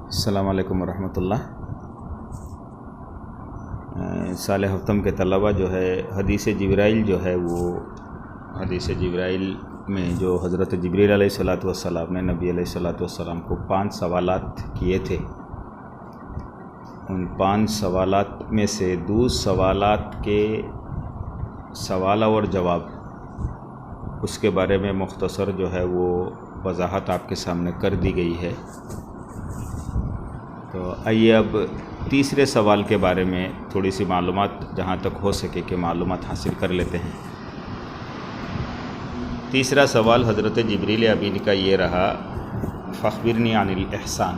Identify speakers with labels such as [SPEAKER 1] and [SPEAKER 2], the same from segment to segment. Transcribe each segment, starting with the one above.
[SPEAKER 1] السلام علیکم ورحمۃ اللہ۔ سال ہفتم کے طلبہ جو ہے حدیث جبرائیل جو ہے وہ حدیث جبرائیل میں جو حضرت جبریل علیہ الصلوۃ والسلام نے نبی علیہ الصلوۃ والسلام کو 5 سوالات کیے تھے، ان 5 سوالات میں سے 2 سوالات کے سوال اور جواب اس کے بارے میں مختصر جو ہے وہ وضاحت آپ کے سامنے کر دی گئی ہے۔ تو آئیے اب تیسرے سوال کے بارے میں تھوڑی سی معلومات جہاں تک ہو سکے کہ معلومات حاصل کر لیتے ہیں۔ تیسرا سوال حضرت جبریل امین کا یہ رہا، فاخبرنی عن الاحسان۔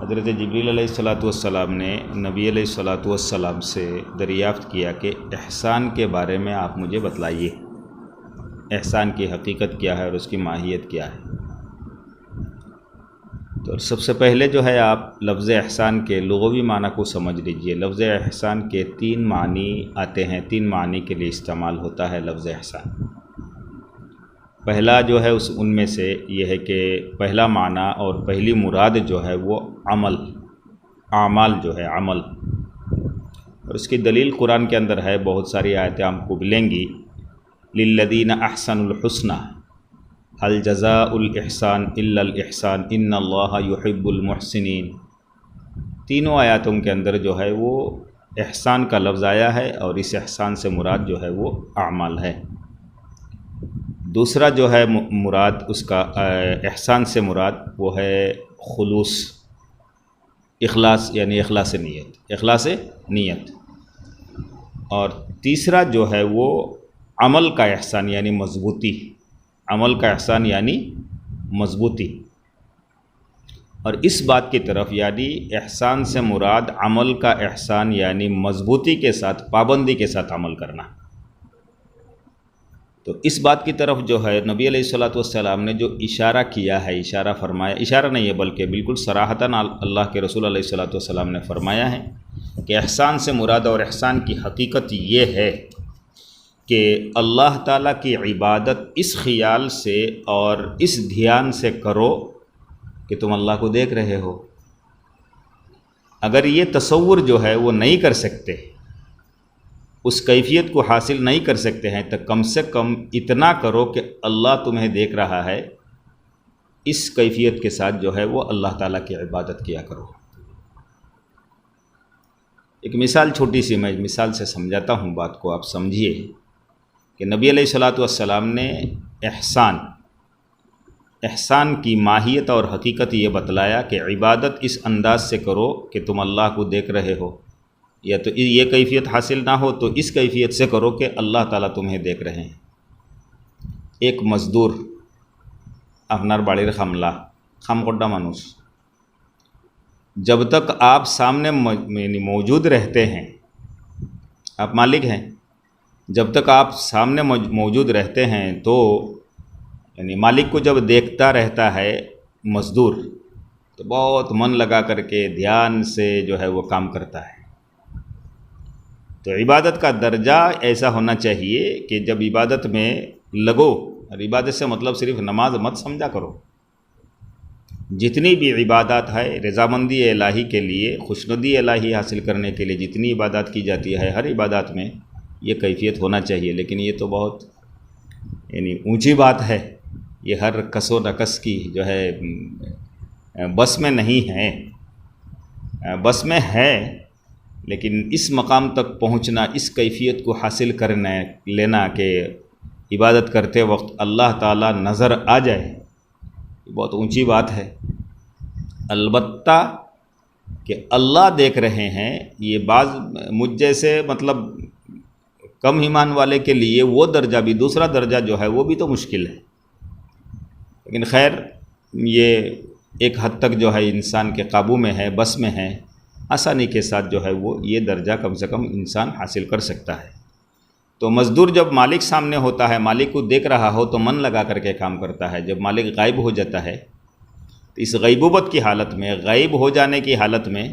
[SPEAKER 1] حضرت جبریل علیہ الصلوۃ والسلام نے نبی علیہ الصلوۃ والسلام سے دریافت کیا کہ احسان کے بارے میں آپ مجھے بتلائیے، احسان کی حقیقت کیا ہے اور اس کی ماہیت کیا ہے۔ تو سب سے پہلے جو ہے آپ لفظ احسان کے لغوی معنی کو سمجھ لیجئے۔ لفظ احسان کے 3 معنی آتے ہیں، 3 معنی کے لیے استعمال ہوتا ہے لفظ احسان۔ پہلا جو ہے ان میں سے یہ ہے کہ پہلا معنی اور پہلی مراد جو ہے وہ عمل، اعمال جو ہے عمل، اور اس کی دلیل قرآن کے اندر ہے، بہت ساری آیتیں آپ کو ملیں گی۔ للذین احسنوا الحسنی هل جزاء الاحسان الا الاحسان ان اللہ یحب المحسنین۔ تینوں آیاتوں کے اندر جو ہے وہ احسان کا لفظ آیا ہے، اور اس احسان سے مراد جو ہے وہ اعمال ہے۔ دوسرا جو ہے مراد اس کا احسان سے مراد وہ ہے خلوص، اخلاص، یعنی اخلاص نیت۔ اور تیسرا جو ہے وہ عمل کا احسان یعنی مضبوطی، عمل کا احسان یعنی مضبوطی۔ اور اس بات کی طرف یعنی احسان سے مراد عمل کا احسان یعنی مضبوطی کے ساتھ، پابندی کے ساتھ عمل کرنا۔ تو اس بات کی طرف جو ہے نبی علیہ الصلوۃ والسلام نے جو اشارہ کیا ہے، اشارہ فرمایا، اشارہ نہیں ہے بلکہ بالکل صراحتاً اللہ کے رسول علیہ الصلوۃ والسلام نے فرمایا ہے کہ احسان سے مراد اور احسان کی حقیقت یہ ہے کہ اللہ تعالیٰ کی عبادت اس خیال سے اور اس دھیان سے کرو کہ تم اللہ کو دیکھ رہے ہو۔ اگر یہ تصور جو ہے وہ نہیں کر سکتے، اس کیفیت کو حاصل نہیں کر سکتے ہیں، تو کم سے کم اتنا کرو کہ اللہ تمہیں دیکھ رہا ہے، اس کیفیت کے ساتھ جو ہے وہ اللہ تعالیٰ کی عبادت کیا کرو۔ ایک مثال چھوٹی سی میں مثال سے سمجھاتا ہوں بات کو، آپ سمجھیے کہ نبی علیہ الصلوۃ والسلام نے احسان کی ماہیت اور حقیقت یہ بتلایا کہ عبادت اس انداز سے کرو کہ تم اللہ کو دیکھ رہے ہو، یا تو یہ کیفیت حاصل نہ ہو تو اس کیفیت سے کرو کہ اللہ تعالیٰ تمہیں دیکھ رہے ہیں۔ ایک مزدور اپنار باڑیر خام کوڈا مانوس، جب تک آپ سامنے موجود رہتے ہیں، آپ مالک ہیں، جب تک آپ سامنے موجود رہتے ہیں تو یعنی مالک کو جب دیکھتا رہتا ہے مزدور، تو بہت من لگا کر کے دھیان سے جو ہے وہ کام کرتا ہے۔ تو عبادت کا درجہ ایسا ہونا چاہیے کہ جب عبادت میں لگو، اور عبادت سے مطلب صرف نماز مت سمجھا کرو، جتنی بھی عبادات ہے رضامندی الہی کے لیے، خوشنودی الہی حاصل کرنے کے لیے جتنی عبادات کی جاتی ہے، ہر عبادات میں یہ کیفیت ہونا چاہیے۔ لیکن یہ تو بہت یعنی اونچی بات ہے، یہ ہر کس و نقص کی جو ہے بس میں نہیں ہے، بس میں ہے، لیکن اس مقام تک پہنچنا، اس کیفیت کو حاصل لینا کہ عبادت کرتے وقت اللہ تعالیٰ نظر آ جائے، یہ بہت اونچی بات ہے۔ البتہ کہ اللہ دیکھ رہے ہیں، یہ بعض مجھ جیسے مطلب کم ایمان والے کے لیے وہ درجہ بھی، دوسرا درجہ جو ہے وہ بھی تو مشکل ہے، لیکن خیر یہ ایک حد تک جو ہے انسان کے قابو میں ہے، بس میں ہے، آسانی کے ساتھ جو ہے وہ یہ درجہ کم سے کم انسان حاصل کر سکتا ہے۔ تو مزدور جب مالک سامنے ہوتا ہے، مالک کو دیکھ رہا ہو تو من لگا کر کے کام کرتا ہے۔ جب مالک غائب ہو جاتا ہے تو اس غیبوبت کی حالت میں، غائب ہو جانے کی حالت میں،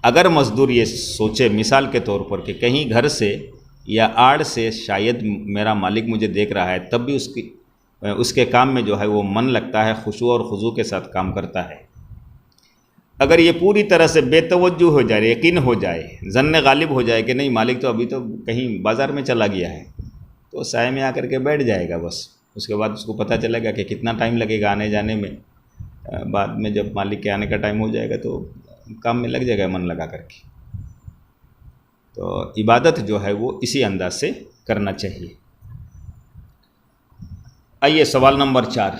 [SPEAKER 1] اگر مزدور یہ سوچے مثال کے طور پر کہ کہیں گھر سے یا آڑ سے شاید میرا مالک مجھے دیکھ رہا ہے، تب بھی اس کے کام میں جو ہے وہ من لگتا ہے، خشوع اور خضوع کے ساتھ کام کرتا ہے۔ اگر یہ پوری طرح سے بے توجہ ہو جائے، یقین ہو جائے، ظن غالب ہو جائے کہ نہیں مالک تو ابھی تو کہیں بازار میں چلا گیا ہے، تو سائے میں آ کر کے بیٹھ جائے گا بس. اس کے بعد اس کو پتہ چلے گا کہ کتنا ٹائم لگے گا آنے جانے میں. بعد میں جب مالک کے آنے کا ٹائم ہو جائے گا تو کام میں لگ جائے گا من لگا کر کے. تو عبادت جو ہے وہ اسی انداز سے کرنا چاہیے. آئیے سوال نمبر 4.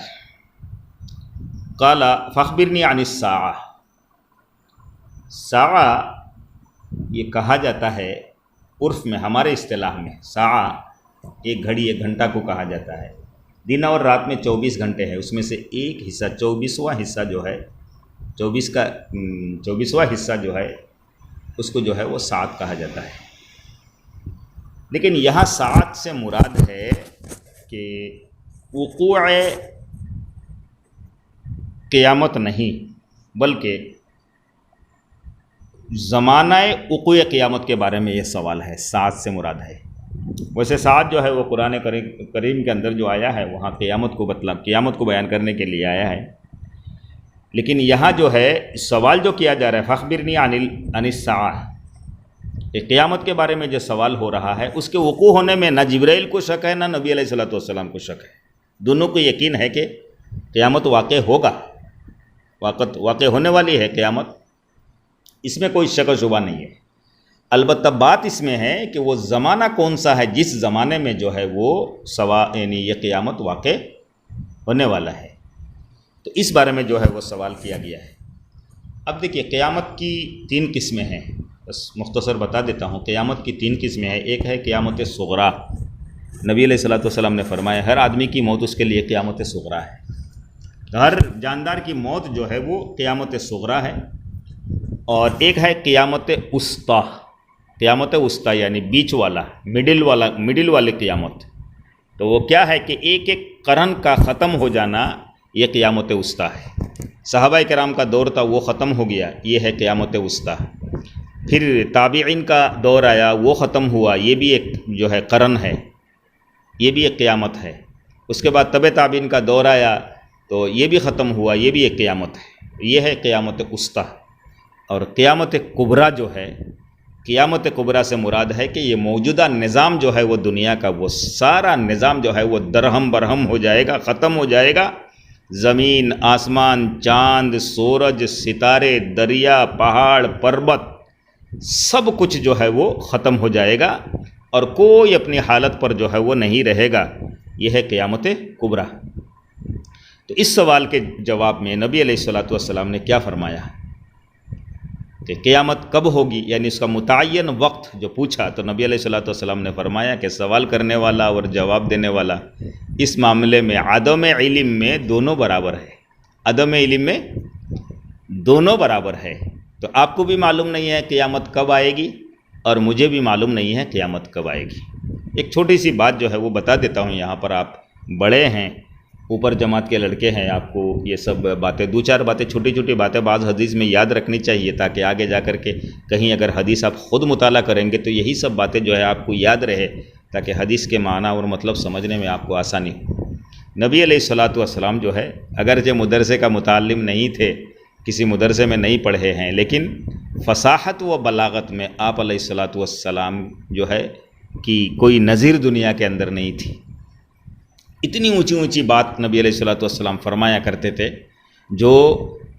[SPEAKER 1] قال فاخبرنی عن الساعہ. ساعہ یہ کہا جاتا ہے عرف میں، ہمارے اصطلاح میں ساعہ ایک گھڑی، ایک گھنٹہ کو کہا جاتا ہے. دن اور رات میں 24 گھنٹے ہیں، اس میں سے ایک حصہ 24واں حصہ جو ہے 24واں حصہ جو ہے اس کو جو ہے وہ ساعت کہا جاتا ہے. لیکن یہاں ساعت سے مراد ہے کہ وقوع قیامت نہیں، بلکہ زمانہ وقوع قیامت کے بارے میں یہ سوال ہے. ساعت سے مراد ہے. ویسے ساعت جو ہے وہ قرآن کریم کے اندر جو آیا ہے وہاں قیامت کو بیان کرنے کے لیے آیا ہے. لیکن یہاں جو ہے سوال جو کیا جا رہا ہے فاخبرنی عن الساعہ، قیامت کے بارے میں جو سوال ہو رہا ہے اس کے وقوع ہونے میں نہ جبرائیل کو شک ہے، نہ نبی علیہ الصلوۃ والسلام کو شک ہے. دونوں کو یقین ہے کہ قیامت واقع ہوگا، واقع ہونے والی ہے قیامت، اس میں کوئی شک و شبہ نہیں ہے. البتہ بات اس میں ہے کہ وہ زمانہ کون سا ہے جس زمانے میں جو ہے وہ یعنی یہ قیامت واقع ہونے والا ہے. تو اس بارے میں جو ہے وہ سوال کیا گیا ہے. اب دیکھیے قیامت کی 3 قسمیں ہیں، بس مختصر بتا دیتا ہوں. قیامت کی 3 قسمیں ہیں. ایک ہے قیامت صغریٰ. نبی علیہ الصلوۃ والسلام نے فرمایا ہر آدمی کی موت اس کے لیے قیامت صغریٰ ہے. ہر جاندار کی موت جو ہے وہ قیامت صغریٰ ہے. اور ایک ہے قیامت وسطیٰ. قیامت وسطیٰ یعنی بیچ والا، مڈل والی قیامت. تو وہ کیا ہے کہ ایک ایک قرن کا ختم ہو جانا، یہ قیامت وسطیٰ ہے. صحابہ کرام کا دور تھا وہ ختم ہو گیا، یہ ہے قیامت وسطیٰ. پھر تابعین کا دور آیا وہ ختم ہوا، یہ بھی ایک جو ہے قرن ہے، یہ بھی ایک قیامت ہے. اس کے بعد تبع تابعین کا دور آیا تو یہ بھی ختم ہوا، یہ بھی ایک قیامت ہے. یہ ہے قیامت وسطیٰ. اور قیامت کبریٰ جو ہے، قیامت کبریٰ سے مراد ہے کہ یہ موجودہ نظام جو ہے وہ دنیا کا، وہ سارا نظام جو ہے وہ درہم برہم ہو جائے گا، ختم ہو جائے گا. زمین، آسمان، چاند، سورج، ستارے، دریا، پہاڑ، پربت، سب کچھ جو ہے وہ ختم ہو جائے گا اور کوئی اپنی حالت پر جو ہے وہ نہیں رہے گا. یہ ہے قیامت کبریٰ. تو اس سوال کے جواب میں نبی علیہ الصلوۃ والسلام نے کیا فرمایا کہ قیامت کب ہوگی، یعنی اس کا متعین وقت جو پوچھا تو نبی علیہ الصلوۃ والسلام نے فرمایا کہ سوال کرنے والا اور جواب دینے والا اس معاملے میں عدم علم میں دونوں برابر ہے. عدم علم میں دونوں برابر ہے. تو آپ کو بھی معلوم نہیں ہے قیامت کب آئے گی اور مجھے بھی معلوم نہیں ہے قیامت کب آئے گی. ایک چھوٹی سی بات جو ہے وہ بتا دیتا ہوں. یہاں پر آپ بڑے ہیں، اوپر جماعت کے لڑکے ہیں، آپ کو یہ سب باتیں 2-4 باتیں، چھوٹی چھوٹی باتیں بعض حدیث میں یاد رکھنی چاہیے تاکہ آگے جا کر کے کہیں اگر حدیث آپ خود مطالعہ کریں گے تو یہی سب باتیں جو ہے آپ کو یاد رہے تاکہ حدیث کے معنی اور مطلب سمجھنے میں آپ کو آسانی ہو. نبی علیہ الصلوۃ والسلام جو ہے اگرچہ مدرسے کا متعلم نہیں تھے، کسی مدرسے میں نہیں پڑھے ہیں، لیکن فصاحت و بلاغت میں آپ علیہ الصلوۃ والسلام جو ہے کہ کوئی نظیر دنیا کے اندر نہیں تھی. اتنی اونچی اونچی بات نبی علیہ الصلوۃ والسلام فرمایا کرتے تھے جو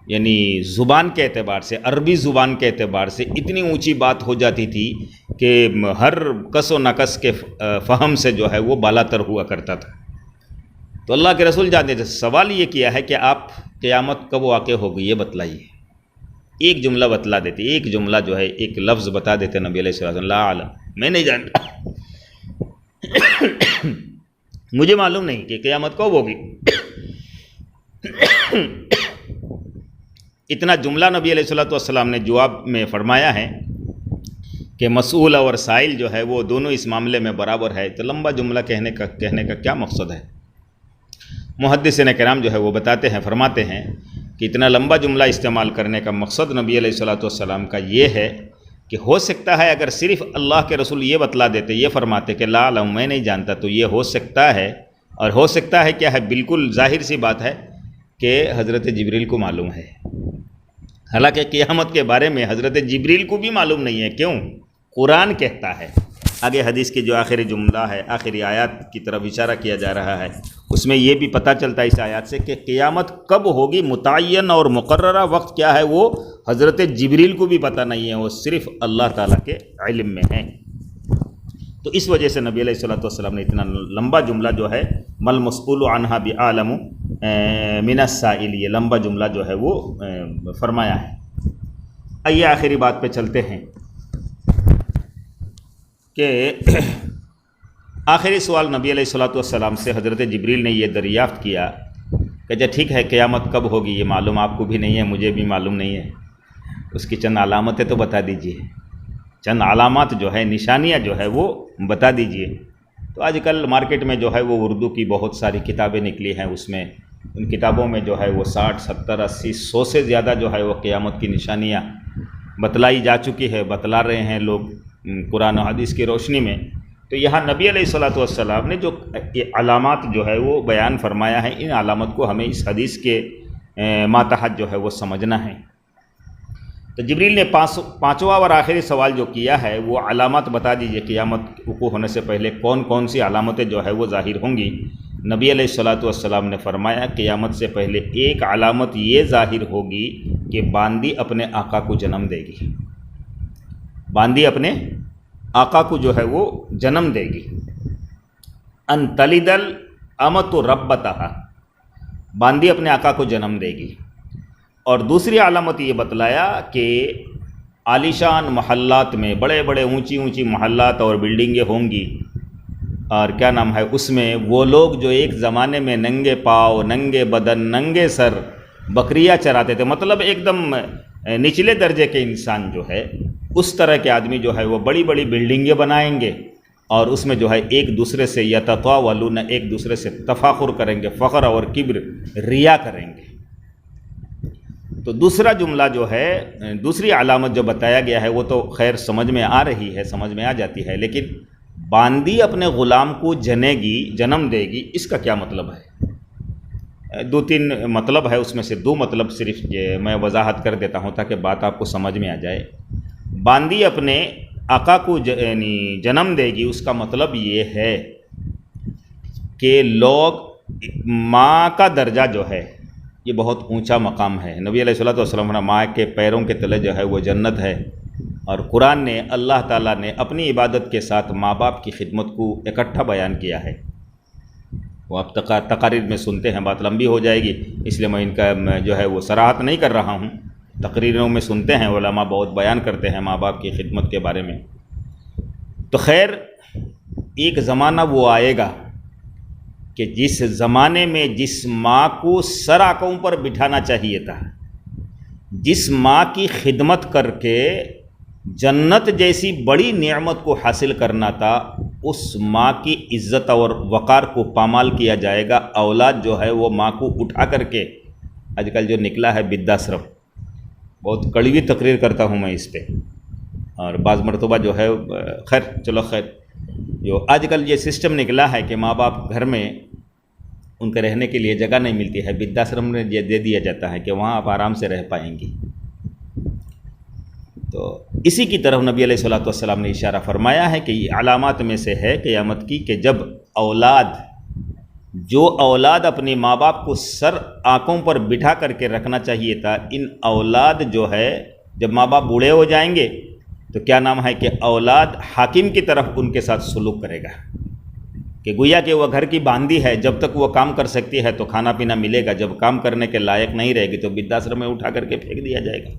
[SPEAKER 1] یعنی زبان کے اعتبار سے، عربی زبان کے اعتبار سے اتنی اونچی بات ہو جاتی تھی کہ ہر کس و نقص کے فہم سے جو ہے وہ بالا تر ہوا کرتا تھا. تو اللہ کے رسول جانتے تھے. سوال یہ کیا ہے کہ آپ قیامت کب واقع ہوگی یہ بتلائیے. ایک جملہ بتلا دیتے، ایک جملہ جو ہے ایک لفظ بتا دیتے نبی علیہ الصلوۃ والسلام، لا عالم، میں نہیں جانتا، مجھے معلوم نہیں کہ قیامت کب ہوگی. اتنا جملہ نبی علیہ الصلوۃ والسلام نے جواب میں فرمایا ہے کہ مسئول اور سائل جو ہے وہ دونوں اس معاملے میں برابر ہے. تو لمبا جملہ کہنے کا کیا مقصد ہے؟ محدثین کرام جو ہے وہ بتاتے ہیں، فرماتے ہیں کہ اتنا لمبا جملہ استعمال کرنے کا مقصد نبی علیہ الصلوۃ والسلام کا یہ ہے کہ ہو سکتا ہے اگر صرف اللہ کے رسول یہ بتلا دیتے، یہ فرماتے کہ لا علم، میں نہیں جانتا، تو یہ ہو سکتا ہے. اور ہو سکتا ہے کیا ہے؟ بالکل ظاہر سی بات ہے کہ حضرت جبریل کو معلوم ہے. حالانکہ قیامت کے بارے میں حضرت جبریل کو بھی معلوم نہیں ہے. کیوں؟ قرآن کہتا ہے. آگے حدیث کے جو آخری جملہ ہے، آخری آیات کی طرف اشارہ کیا جا رہا ہے، اس میں یہ بھی پتہ چلتا ہے اس آیات سے کہ قیامت کب ہوگی، متعین اور مقررہ وقت کیا ہے، وہ حضرت جبریل کو بھی پتہ نہیں ہے، وہ صرف اللہ تعالیٰ کے علم میں ہے. تو اس وجہ سے نبی علیہ الصلوۃ والسلام نے اتنا لمبا جملہ جو ہے مل مسئول عنہا بعالم من السائل، یہ لمبا جملہ جو ہے وہ فرمایا ہے. آئیے آخری بات پہ چلتے ہیں کہ آخری سوال نبی علیہ الصلوۃ والسلام سے حضرت جبریل نے یہ دریافت کیا کہ جب ٹھیک ہے قیامت کب ہوگی یہ معلوم آپ کو بھی نہیں ہے، مجھے بھی معلوم نہیں ہے، اس کی چند علامتیں تو بتا دیجئے، چند علامات جو ہے، نشانیاں جو ہے وہ بتا دیجئے. تو آج کل مارکیٹ میں جو ہے وہ اردو کی بہت ساری کتابیں نکلی ہیں، اس میں ان کتابوں میں جو ہے وہ 60 70 80 100 سے زیادہ جو ہے وہ قیامت کی نشانیاں بتلائی جا چکی ہے، بتلا رہے ہیں لوگ قرآن و حدیث کی روشنی میں. تو یہاں نبی علیہ الصلوۃ والسلام نے جو علامات جو ہے وہ بیان فرمایا ہے، ان علامات کو ہمیں اس حدیث کے ماتحت جو ہے وہ سمجھنا ہے. تو جبریل نے پانچواں اور آخری سوال جو کیا ہے وہ علامات بتا دیجئے، قیامت وقوع ہونے سے پہلے کون کون سی علامتیں جو ہے وہ ظاہر ہوں گی. نبی علیہ الصلوۃ والسلام نے فرمایا قیامت سے پہلے ایک علامت یہ ظاہر ہوگی کہ باندی اپنے آقا کو جنم دے گی، باندی اپنے آقا کو جو ہے وہ جنم دے گی. ان تلد الامۃ ربتہا، باندی اپنے آقا کو جنم دے گی. اور دوسری علامت یہ بتلایا کہ عالیشان محلات میں، بڑے بڑے اونچی اونچی محلات اور بلڈنگیں ہوں گی، اور کیا نام ہے اس میں وہ لوگ جو ایک زمانے میں ننگے پاؤ، ننگے بدن، ننگے سر بکریاں چراتے تھے، مطلب ایک دم نچلے درجے کے انسان جو ہے، اس طرح کے آدمی جو ہے وہ بڑی بڑی بلڈنگیں بنائیں گے، اور اس میں جو ہے ایک دوسرے سے یتطاولون، ایک دوسرے سے تفاخر کریں گے، فخر اور کبر، ریا کریں گے. تو دوسرا جملہ جو ہے، دوسری علامت جو بتایا گیا ہے وہ تو خیر سمجھ میں آ رہی ہے، سمجھ میں آ جاتی ہے، لیکن باندی اپنے غلام کو جنے گی، جنم دے گی، اس کا کیا مطلب ہے؟ 2-3 مطلب ہے، اس میں سے 2 مطلب صرف میں وضاحت کر دیتا ہوں تاکہ بات آپ کو سمجھ میں آ جائے. باندی اپنے آقا کو یعنی جنم دے گی، اس کا مطلب یہ ہے کہ لوگ، ماں کا درجہ جو ہے یہ بہت اونچا مقام ہے. نبی علیہ الصلوۃ والسلام نے ماں کے پیروں کے تلے جو ہے وہ جنت ہے، اور قرآن نے، اللہ تعالیٰ نے اپنی عبادت کے ساتھ ماں باپ کی خدمت کو اکٹھا بیان کیا ہے. وہ آپ تقاریر میں سنتے ہیں، بات لمبی ہو جائے گی اس لیے میں ان کا جو ہے وہ صراحت نہیں کر رہا ہوں. تقریروں میں سنتے ہیں، علماء بہت بیان کرتے ہیں ماں باپ کی خدمت کے بارے میں. تو خیر ایک زمانہ وہ آئے گا کہ جس زمانے میں جس ماں کو سر آنکھوں پر بٹھانا چاہیے تھا، جس ماں کی خدمت کر کے جنت جیسی بڑی نعمت کو حاصل کرنا تھا، اس ماں کی عزت اور وقار کو پامال کیا جائے گا. اولاد جو ہے وہ ماں کو اٹھا کر کے، آج کل جو نکلا ہے ودھاسرم، بہت کڑوی تقریر کرتا ہوں میں اس پہ، اور بعض مرتبہ جو ہے خیر چلو خیر، جو آج کل یہ سسٹم نکلا ہے کہ ماں باپ گھر میں ان کے رہنے کے لیے جگہ نہیں ملتی ہے، ودھاسرم میں یہ دے دیا جاتا ہے کہ وہاں آپ آرام سے رہ پائیں گی. تو اسی کی طرف نبی علیہ الصلوۃ والسلام نے اشارہ فرمایا ہے کہ یہ علامات میں سے ہے قیامت کی کہ جب جو اولاد اپنی ماں باپ کو سر آنکھوں پر بٹھا کر کے رکھنا چاہیے تھا، ان اولاد جو ہے جب ماں باپ بوڑھے ہو جائیں گے تو کیا نام ہے کہ اولاد حاکم کی طرف ان کے ساتھ سلوک کرے گا، کہ گویا کہ وہ گھر کی باندی ہے، جب تک وہ کام کر سکتی ہے تو کھانا پینا ملے گا، جب کام کرنے کے لائق نہیں رہے گی تو ودھاسرم میں اٹھا کر کے پھینک دیا جائے گا.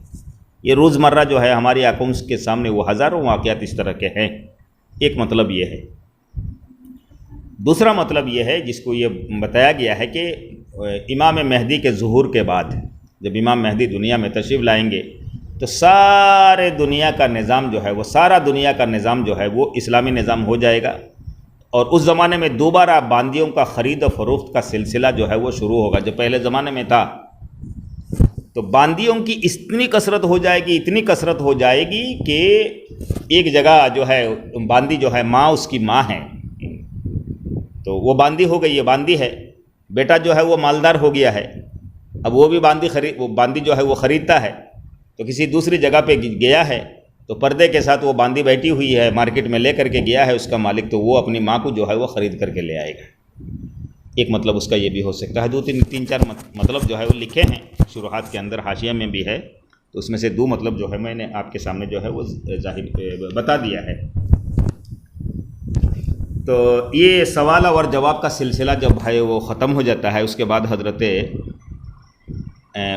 [SPEAKER 1] یہ روزمرہ جو ہے ہماری آنکھوں کے سامنے وہ ہزاروں واقعات اس طرح کے ہیں. ایک مطلب یہ ہے. دوسرا مطلب یہ ہے جس کو یہ بتایا گیا ہے کہ امام مہدی کے ظہور کے بعد، جب امام مہدی دنیا میں تشریف لائیں گے تو سارے دنیا کا نظام جو ہے وہ، سارا دنیا کا نظام جو ہے وہ اسلامی نظام ہو جائے گا، اور اس زمانے میں دوبارہ باندیوں کا خرید و فروخت کا سلسلہ جو ہے وہ شروع ہوگا. جو پہلے زمانے میں تھا تو باندیوں کی اتنی کثرت ہو جائے گی، اتنی کثرت ہو جائے گی کہ ایک جگہ جو ہے باندی جو ہے، ماں اس کی ماں ہے تو وہ باندی ہو گئی، یہ باندی ہے. بیٹا جو ہے وہ مالدار ہو گیا ہے، اب وہ بھی باندی جو ہے وہ خریدتا ہے. تو کسی دوسری جگہ پہ گیا ہے تو پردے کے ساتھ وہ باندھی بیٹھی ہوئی ہے، مارکیٹ میں لے کر کے گیا ہے اس کا مالک، تو وہ اپنی ماں کو جو ہے وہ خرید کر کے لے آئے گا۔ ایک مطلب اس کا یہ بھی ہو سکتا ہے۔ دو تین چار مطلب جو ہے وہ لکھے ہیں شروحات کے اندر، حاشیہ میں بھی ہے، تو اس میں سے دو مطلب جو ہے میں نے آپ کے سامنے جو ہے وہ ظاہر بتا دیا ہے۔ تو یہ سوال اور جواب کا سلسلہ جب ہے وہ ختم ہو جاتا ہے، اس کے بعد حضرت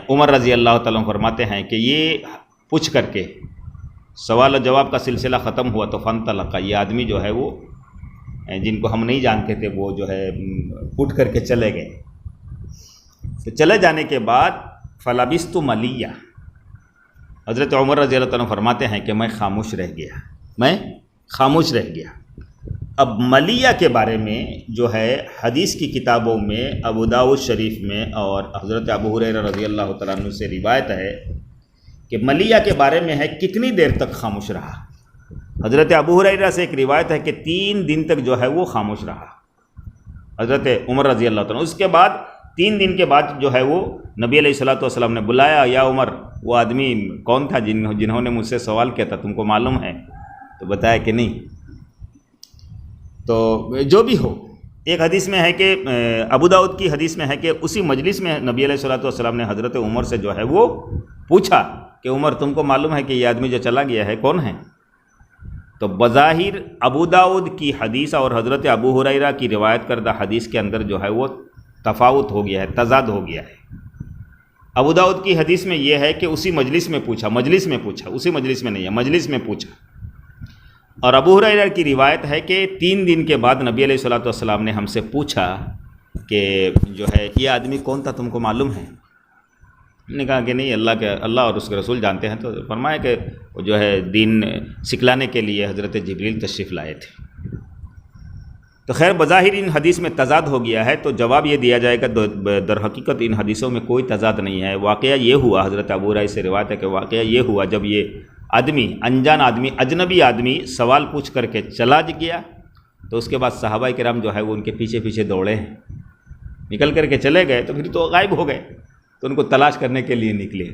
[SPEAKER 1] عمر رضی اللہ تعالیٰ فرماتے ہیں کہ یہ پوچھ کر کے سوال و جواب کا سلسلہ ختم ہوا تو فانطلقا، یہ آدمی جو ہے وہ جن کو ہم نہیں جانتے تھے وہ جو ہے اٹھ کر کے چلے گئے۔ تو چلے جانے کے بعد فلبثت ملیہ، حضرت عمر رضی اللہ عنہ فرماتے ہیں کہ میں خاموش رہ گیا۔ اب ملیہ کے بارے میں جو ہے حدیث کی کتابوں میں ابو داؤد شریف میں اور حضرت ابو ہریرہ رضی اللہ تعالیٰ عنہ سے روایت ہے کہ ملیہ کے بارے میں ہے کتنی دیر تک خاموش رہا۔ حضرت ابو ہریرہ سے ایک روایت ہے کہ 3 دن تک جو ہے وہ خاموش رہا حضرت عمر رضی اللہ عنہ۔ اس کے بعد 3 دن کے بعد جو ہے وہ نبی علیہ الصلوۃ والسلام نے بلایا، یا عمر، وہ آدمی کون تھا جنہوں نے مجھ سے سوال کیا تھا، تم کو معلوم ہے؟ تو بتایا کہ نہیں۔ تو جو بھی ہو، ایک حدیث میں ہے کہ ابو داؤد کی حدیث میں ہے کہ اسی مجلس میں نبی علیہ الصلوۃ والسلام نے حضرت عمر سے جو ہے وہ پوچھا کہ عمر، تم کو معلوم ہے کہ یہ آدمی جو چلا گیا ہے کون ہے؟ تو بظاہر ابو داؤد کی حدیث اور حضرت ابو ہریرہ کی روایت کردہ حدیث کے اندر جو ہے وہ تفاوت ہو گیا ہے، تضاد ہو گیا ہے۔ ابو داؤد کی حدیث میں یہ ہے کہ اسی مجلس میں پوچھا، اسی مجلس میں نہیں ہے، مجلس میں پوچھا۔ اور ابو ہریرہ کی روایت ہے کہ 3 دن کے بعد نبی علیہ الصلوۃ والسلام نے ہم سے پوچھا کہ جو ہے یہ آدمی کون تھا، تم کو معلوم ہے؟ ہم نے کہا کہ نہیں، اللہ اور اس کے رسول جانتے ہیں۔ تو فرمایا کہ وہ جو ہے دین سکھلانے کے لیے حضرت جبریل تشریف لائے تھے۔ تو خیر بظاہر ان حدیث میں تضاد ہو گیا ہے، تو جواب یہ دیا جائے گا در حقیقت ان حدیثوں میں کوئی تضاد نہیں ہے۔ واقعہ یہ ہوا، حضرت ابو ہریرہ سے روایت ہے کہ واقعہ یہ ہوا جب یہ آدمی، انجان آدمی، اجنبی آدمی سوال پوچھ کر کے چلا گیا، تو اس کے بعد صحابہ کرام جو ہے وہ ان کے پیچھے پیچھے دوڑے ہیں، نکل کر کے چلے گئے، تو پھر تو غائب ہو گئے، تو ان کو تلاش کرنے کے لیے نکلے۔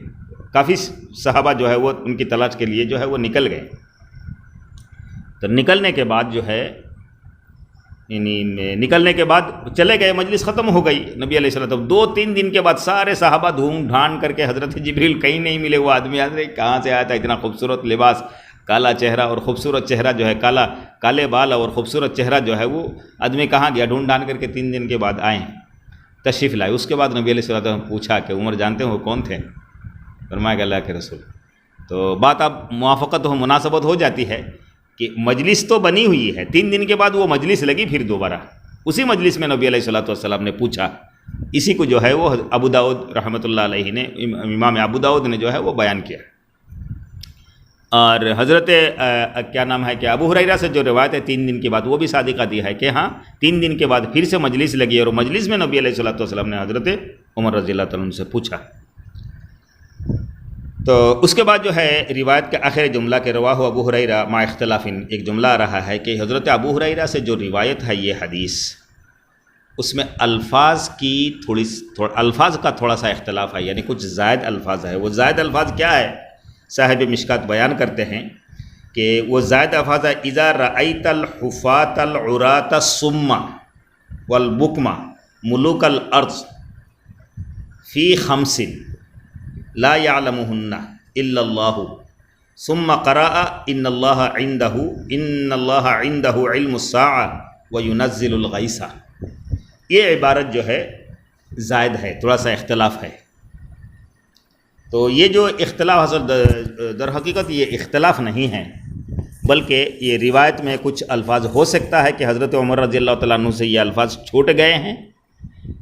[SPEAKER 1] کافی صحابہ جو ہے وہ ان کی تلاش کے لیے جو ہے وہ نکل گئے۔ تو نکلنے کے بعد جو ہے نکلنے کے بعد چلے گئے، مجلس ختم ہو گئی۔ نبی علیہ السلام 2-3 دن کے بعد سارے صحابہ ڈھونڈ ڈھانڈ کر کے حضرت جبریل کہیں نہیں ملے۔ وہ آدمی کہاں سے آیا تھا، اتنا خوبصورت لباس، کالا چہرہ اور خوبصورت چہرہ جو ہے، کالے بال اور خوبصورت چہرہ جو ہے، وہ آدمی کہاں گیا؟ ڈھونڈ ڈھانڈ کر کے 3 دن کے بعد آئے، تشریف لائے۔ اس کے بعد نبی علیہ السلام پوچھا کہ عمر جانتے ہو کون تھے؟ فرمایا کہ اللہ کے رسول۔ تو بات اب موافقت ہو، مناسبت ہو جاتی ہے کہ مجلس تو بنی ہوئی ہے، 3 دن کے بعد وہ مجلس لگی، پھر دوبارہ اسی مجلس میں نبی علیہ الصلوۃ والسلام نے پوچھا۔ اسی کو جو ہے وہ ابو داؤد رحمۃ اللہ علیہ نے، امام ابو داؤد نے جو ہے وہ بیان کیا۔ اور حضرت کیا نام ہے کہ ابو ہریرہ سے جو روایت ہے 3 دن کے بعد، وہ بھی صادقہ دی ہے کہ ہاں 3 دن کے بعد پھر سے مجلس لگی، اور مجلس میں نبی علیہ الصلوۃ والسلام نے حضرت عمر رضی اللہ تعالیٰ عنہ سے پوچھا۔ تو اس کے بعد جو ہے روایت کا آخر جملہ کہ رواہ ابو ہریرہ مع اختلاف، ایک جملہ آ رہا ہے کہ حضرت ابو ہریرہ سے جو روایت ہے یہ حدیث، اس میں الفاظ کا تھوڑا سا اختلاف ہے، یعنی کچھ زائد الفاظ ہے۔ وہ زائد الفاظ کیا ہے؟ صاحب مشکات بیان کرتے ہیں کہ وہ زائد الفاظ ہے: اذا رأیت الحفاة العراة الصم والبکم ملوک الارض فی 5 لا يعلمهن الا اللہ ثم قرأ ان اللہ عنده علم الساعة وينزل الغیث۔ یہ عبارت جو ہے زائد ہے، تھوڑا سا اختلاف ہے۔ تو یہ جو اختلاف اصل در حقیقت یہ اختلاف نہیں ہے، بلکہ یہ روایت میں کچھ الفاظ ہو سکتا ہے کہ حضرت عمر رضی اللہ تعالیٰ عنہ سے یہ الفاظ چھوٹ گئے ہیں،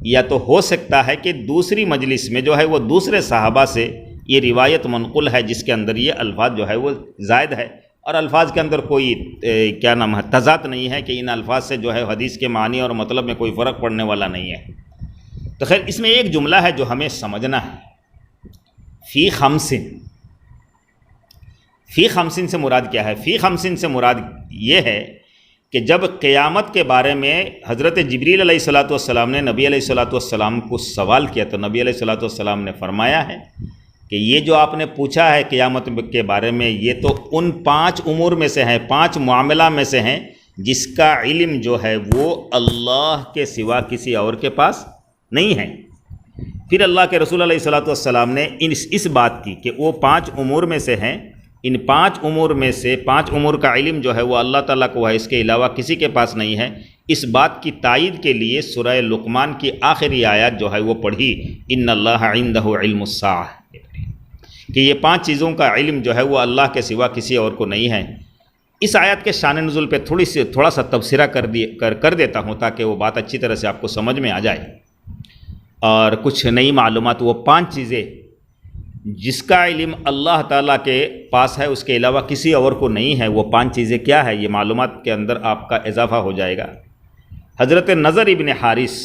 [SPEAKER 1] یا تو ہو سکتا ہے کہ دوسری مجلس میں جو ہے وہ دوسرے صحابہ سے یہ روایت منقول ہے جس کے اندر یہ الفاظ جو ہے وہ زائد ہے، اور الفاظ کے اندر کوئی کیا نام ہے تضاد نہیں ہے کہ ان الفاظ سے جو ہے حدیث کے معنی اور مطلب میں کوئی فرق پڑنے والا نہیں ہے۔ تو خیر اس میں ایک جملہ ہے جو ہمیں سمجھنا ہے، فی 5۔ فی 5 سے مراد کیا ہے؟ فی 5 سے مراد یہ ہے کہ جب قیامت کے بارے میں حضرت جبریل علیہ الصلوۃ والسلام نے نبی علیہ الصلوۃ والسلام کو سوال کیا، تو نبی علیہ الصلوۃ والسلام نے فرمایا ہے کہ یہ جو آپ نے پوچھا ہے قیامت کے بارے میں، یہ تو ان 5 امور میں سے ہیں، 5 معاملہ میں سے ہیں جس کا علم جو ہے وہ اللہ کے سوا کسی اور کے پاس نہیں ہے۔ پھر اللہ کے رسول علیہ الصلوۃ والسلام نے اس بات کی کہ وہ 5 امور میں سے ہیں، ان 5 امور میں سے 5 امور کا علم جو ہے وہ اللہ تعالیٰ کو ہے، اس کے علاوہ کسی کے پاس نہیں ہے۔ اس بات کی تائید کے لیے سورہ لقمان کی آخری آیات جو ہے وہ پڑھی، ان اللہ عندہ علم الساعہ، کہ یہ 5 چیزوں کا علم جو ہے وہ اللہ کے سوا کسی اور کو نہیں ہے۔ اس آیت کے شان نزول پہ تھوڑا سا تبصرہ کر دیتا ہوں تاکہ وہ بات اچھی طرح سے آپ کو سمجھ میں آ جائے، اور کچھ نئی معلومات۔ وہ 5 چیزیں جس کا علم اللہ تعالیٰ کے پاس ہے، اس کے علاوہ کسی اور کو نہیں ہے، وہ 5 چیزیں کیا ہے، یہ معلومات کے اندر آپ کا اضافہ ہو جائے گا۔ حضرت نضر ابن حارث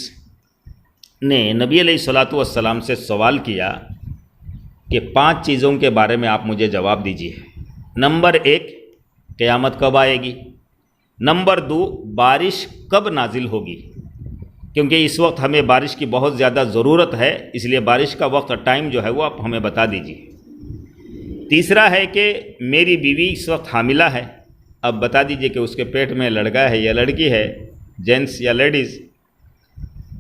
[SPEAKER 1] نے نبی علیہ الصلوۃ والسلام سے سوال کیا کہ 5 چیزوں کے بارے میں آپ مجھے جواب دیجیے۔ نمبر 1، قیامت کب آئے گی؟ نمبر 2، بارش کب نازل ہوگی؟ کیونکہ اس وقت ہمیں بارش کی بہت زیادہ ضرورت ہے، اس لیے بارش کا وقت اور ٹائم جو ہے وہ آپ ہمیں بتا دیجیے۔ تیسرا ہے کہ میری بیوی اس وقت حاملہ ہے، اب بتا دیجیے کہ اس کے پیٹ میں لڑکا ہے یا لڑکی ہے، جینٹس یا لیڈیز۔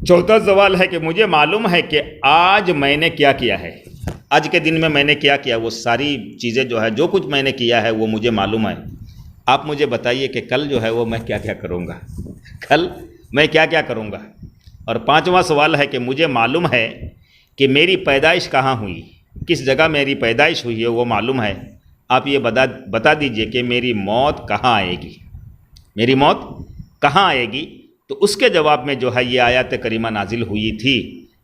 [SPEAKER 1] چوتھا سوال ہے کہ مجھے معلوم ہے کہ آج میں نے کیا کیا ہے، آج کے دن میں میں نے کیا کیا، وہ ساری چیزیں جو ہے، جو کچھ میں نے کیا ہے وہ مجھے معلوم ہے۔ آپ مجھے بتائیے کہ کل جو ہے وہ میں کیا کیا کروں گا، کل میں کیا کیا کروں گا۔ اور 5واں سوال ہے کہ مجھے معلوم ہے کہ میری پیدائش کہاں ہوئی، کس جگہ میری پیدائش ہوئی ہے وہ معلوم ہے۔ آپ یہ بتا دیجئے کہ میری موت کہاں آئے گی، میری موت کہاں آئے گی۔ تو اس کے جواب میں جو ہے یہ آیات کریمہ نازل ہوئی تھی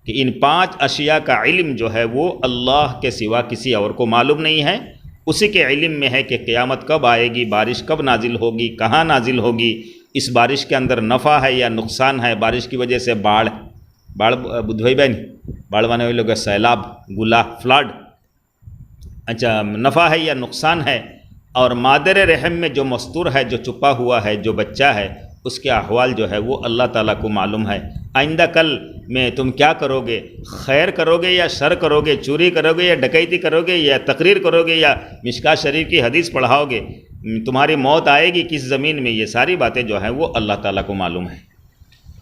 [SPEAKER 1] کہ ان 5 اشیاء کا علم جو ہے وہ اللہ کے سوا کسی اور کو معلوم نہیں ہے۔ اسی کے علم میں ہے کہ قیامت کب آئے گی، بارش کب نازل ہوگی، کہاں نازل ہوگی، اس بارش کے اندر نفع ہے یا نقصان ہے، بارش کی وجہ سے باڑھ بدھوئی بہن باڑھ بانے ہوئے لوگ سیلاب، گلا، فلڈ، اچھا نفع ہے یا نقصان ہے، اور مادر رحم میں جو مستور ہے، جو چھپا ہوا ہے، جو بچہ ہے، اس کے احوال جو ہے وہ اللہ تعالیٰ کو معلوم ہے۔ آئندہ کل میں تم کیا کرو گے، خیر کرو گے یا شر کرو گے، چوری کرو گے یا ڈکیتی کرو گے یا تقریر کرو گے یا مشکاۃ شریف کی حدیث پڑھاؤ گے، تمہاری موت آئے گی کس زمین میں، یہ ساری باتیں جو ہیں وہ اللہ تعالیٰ کو معلوم ہے۔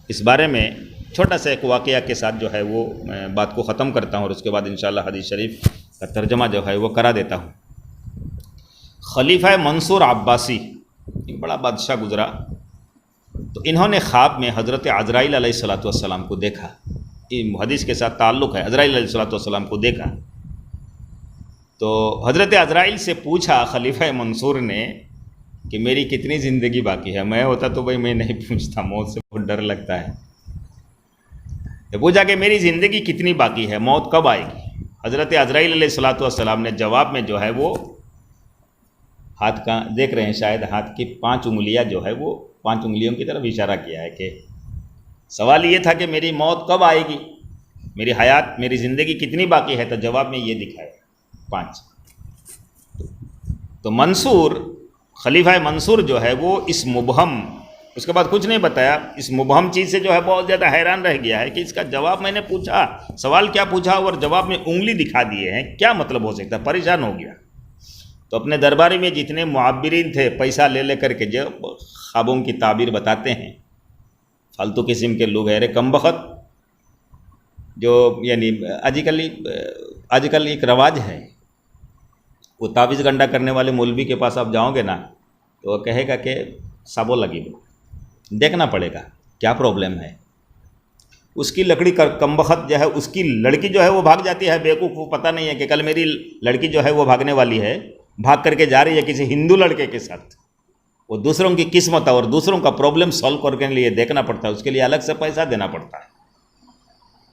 [SPEAKER 1] اس بارے میں چھوٹا سا ایک واقعہ کے ساتھ جو ہے وہ میں بات کو ختم کرتا ہوں، اور اس کے بعد انشاءاللہ حدیث شریف کا ترجمہ جو ہے وہ کرا دیتا ہوں۔ خلیفہ منصور عباسی ایک بڑا بادشاہ گزرا، تو انہوں نے خواب میں حضرت عزرائیل علیہ الصلوۃ والسلام کو دیکھا، یہ حدیث کے ساتھ تعلق ہے، عزرائیل علیہ الصلوۃ والسلام کو دیکھا۔ تو حضرت عزرائیل سے پوچھا خلیفہ منصور نے کہ میری کتنی زندگی باقی ہے، میں ہوتا تو بھائی میں نہیں پوچھتا، موت سے بہت ڈر لگتا ہے۔ تو پوچھا کہ میری زندگی کتنی باقی ہے، موت کب آئے گی۔ حضرت عزرائیل علیہ الصلوۃ والسلام نے جواب میں جو ہے وہ ہاتھ کا دیکھ رہے ہیں، شاید ہاتھ کی 5 انگلیاں جو ہے وہ 5 انگلیوں کی طرف اشارہ کیا ہے کہ سوال یہ تھا کہ میری موت کب آئے گی، میری حیات، میری زندگی کتنی باقی ہے، تو جواب میں یہ دکھایا 5۔ تو منصور، خلیفہ منصور جو ہے وہ اس مبہم، اس کے بعد کچھ نہیں بتایا، اس مبہم چیز سے جو ہے بہت زیادہ حیران رہ گیا ہے کہ اس کا جواب میں نے پوچھا، سوال کیا پوچھا اور جواب میں انگلی دکھا دیے ہیں، کیا مطلب ہو سکتا ہے، پریشان ہو گیا۔ تو اپنے درباری میں جتنے معبرین تھے، پیسہ لے کر کے جو خوابوں کی تعبیر بتاتے ہیں، فالتو قسم کے لوگ ہیں، کم بخت، جو یعنی آج کل ایک رواج ہے، وہ تعویذ گنڈا کرنے والے مولوی کے پاس آپ جاؤ گے نا تو وہ کہے گا کہ سابو لگی دو، دیکھنا پڑے گا کیا پرابلم ہے۔ اس کی لکڑی کم بخت جو ہے، اس کی لڑکی جو ہے وہ بھاگ جاتی ہے، بیوقوف، وہ پتہ نہیں ہے کہ کل میری لڑکی جو ہے وہ بھاگنے والی ہے، بھاگ کر کے جا رہی ہے کسی ہندو لڑکے کے ساتھ۔ وہ دوسروں کی قسمت اور دوسروں کا پرابلم سالو کرنے کے لیے دیکھنا پڑتا ہے، اس کے لیے الگ سے پیسہ دینا پڑتا ہے۔